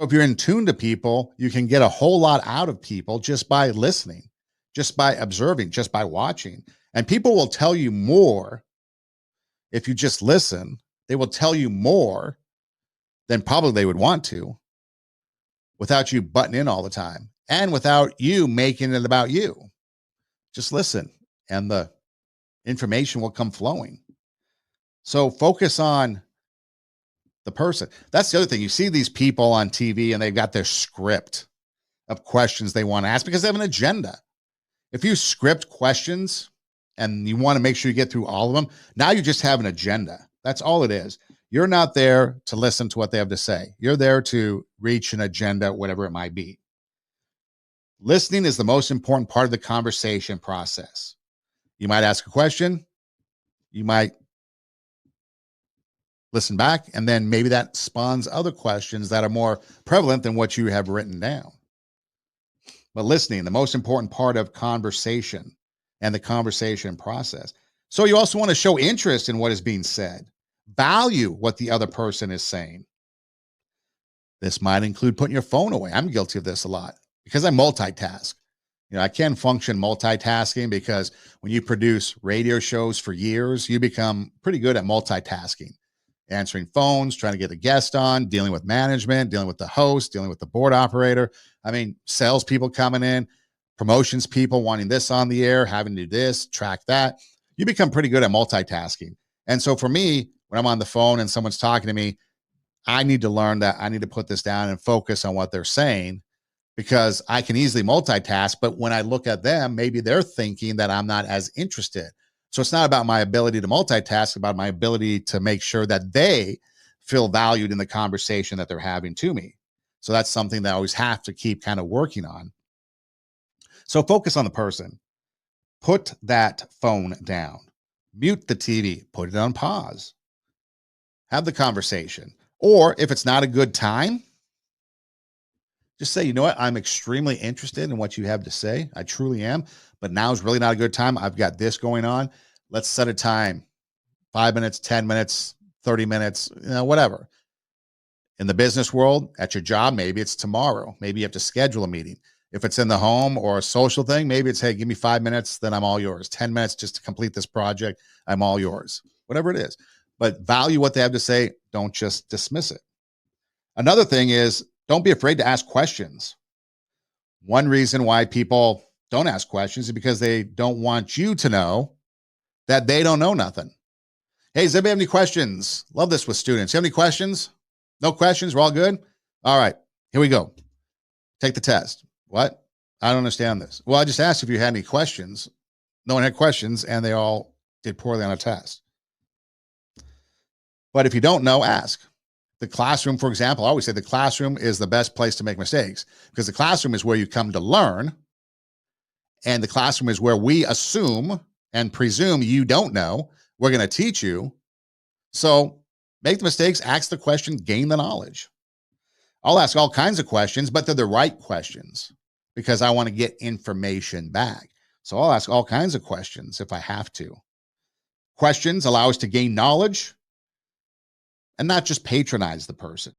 If you're in tune to people, you can get a whole lot out of people just by listening, just by observing, just by watching. And people will tell you more if you just listen. They will tell you more than probably they would want to without you butting in all the time and without you making it about you. Just listen and the information will come flowing. So focus on the person. That's the other thing. You see these people on TV and they've got their script of questions they want to ask because they have an agenda. If you script questions and you want to make sure you get through all of them, now you just have an agenda. That's all it is. You're not there to listen to what they have to say. You're there to reach an agenda, whatever it might be. Listening is the most important part of the conversation process. You might ask a question, you might listen back, and then maybe that spawns other questions that are more prevalent than what you have written down. But listening, the most important part of conversation and the conversation process. So you also want to show interest in what is being said, value what the other person is saying. This might include putting your phone away. I'm guilty of this a lot because I multitask. I can function multitasking because when you produce radio shows for years, you become pretty good at multitasking, answering phones, trying to get a guest on, dealing with management, dealing with the host, dealing with the board operator. I mean, salespeople coming in, promotions people wanting this on the air, having to do this, track that. You become pretty good at multitasking. And so for me, when I'm on the phone and someone's talking to me, I need to learn that I need to put this down and focus on what they're saying because I can easily multitask. But when I look at them, maybe they're thinking that I'm not as interested. So it's not about my ability to multitask, it's about my ability to make sure that they feel valued in the conversation that they're having to me. So that's something that I always have to keep kind of working on. So focus on the person. Put that phone down. Mute the TV. Put it on pause. Have the conversation. Or if it's not a good time, just say, you know what? I'm extremely interested in what you have to say. I truly am. But now is really not a good time. I've got this going on. Let's set a time. 5 minutes, 10 minutes, 30 minutes, whatever. In the business world, at your job, maybe it's tomorrow. Maybe you have to schedule a meeting. If it's in the home or a social thing, maybe it's, hey, give me 5 minutes, then I'm all yours. 10 minutes just to complete this project. I'm all yours. Whatever it is. But value what they have to say. Don't just dismiss it. Another thing is don't be afraid to ask questions. One reason why people don't ask questions is because they don't want you to know that they don't know nothing. Hey, does anybody have any questions? Love this with students. You have any questions? No questions? We're all good? All right, here we go. Take the test. What? I don't understand this. Well, I just asked if you had any questions. No one had questions, and they all did poorly on a test. But if you don't know, ask. The classroom, for example, I always say the classroom is the best place to make mistakes because the classroom is where you come to learn. And the classroom is where we assume and presume you don't know. We're going to teach you. So make the mistakes, ask the question, gain the knowledge. I'll ask all kinds of questions, but they're the right questions because I want to get information back. So I'll ask all kinds of questions if I have to. Questions allow us to gain knowledge and not just patronize the person.